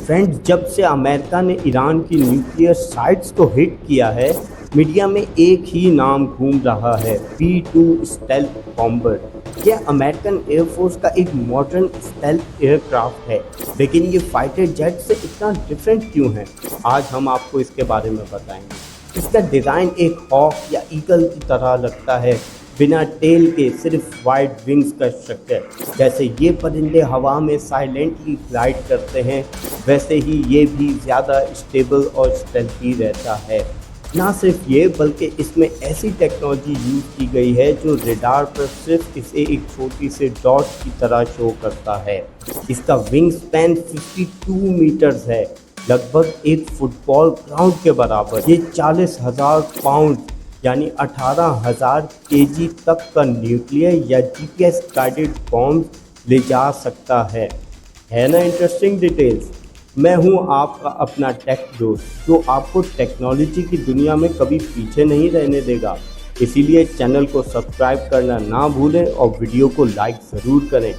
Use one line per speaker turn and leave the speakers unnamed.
Friends, जब से America ने ईरान की न्यूक्लियर साइट्स को हिट किया है, मीडिया में एक ही नाम घूम रहा है, B-2 स्टेल्थ बॉम्बर। यह अमेरिकन एयरफोर्स का एक मॉडर्न स्टेल्थ एयरक्राफ्ट है, लेकिन ये फाइटर जेट से इतना डिफरेंट क्यों है? आज हम आपको इसके बारे में बताएंगे। इसका डिज़ाइन एक हॉक या ईगल की तरह लगता है, बिना टेल के, सिर्फ वाइड विंग्स का स्ट्रक्चर। जैसे ये परिंदे हवा में साइलेंटली ग्लाइड करते हैं, वैसे ही ये भी ज़्यादा स्टेबल और स्टेल्थी रहता है। ना सिर्फ ये, बल्कि इसमें ऐसी टेक्नोलॉजी यूज़ की गई है जो रेडार पर सिर्फ इसे एक छोटी से डॉट की तरह शो करता है। इसका विंग स्पैन 52 मीटर्स है, लगभग एक फुटबॉल ग्राउंड के बराबर। ये 40,000 पाउंड यानी 18,000 केजी तक का न्यूक्लियर या GPS गाइडेड बॉम्ब ले जा सकता है ना इंटरेस्टिंग डिटेल्स। मैं हूं आपका अपना टेक दोस्त, जो आपको टेक्नोलॉजी की दुनिया में कभी पीछे नहीं रहने देगा। इसीलिए चैनल को सब्सक्राइब करना ना भूलें और वीडियो को लाइक ज़रूर करें।